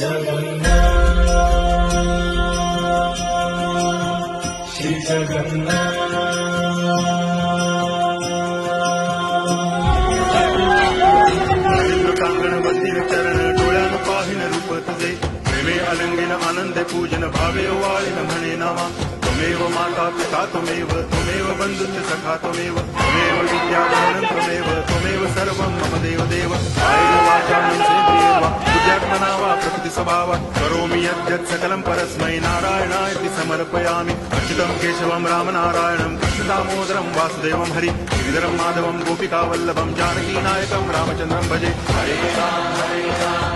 जगन्नाथ श्री जगन्नाथ कांगण मंदिर चरण डोळ्यान पाहिन रूप तुझे प्रेमे अलंगिन आनंद पूजन भावे वाळीन म्हणे नामा त्वमेव माता पिता त्वमेव बंधुश्च सखा त्वमेव विद्या धनं त्वमेव सर्वं मम देव देव कायेन वाचा मनसेन्द्रिये वा बुद्ध्यात्मना वा प्रकृति स्वभावा करोमि यद्यत् सकलं परस्मै नारायणाय समर्पयामि अच्युतं केशवं रामनारायणं कृष्णदामोदरं वासुदेवं हरि गिरिधरं माधवं गोपिकावल्लभं जानकीनायकं रामचन्द्रं भजे हरे राम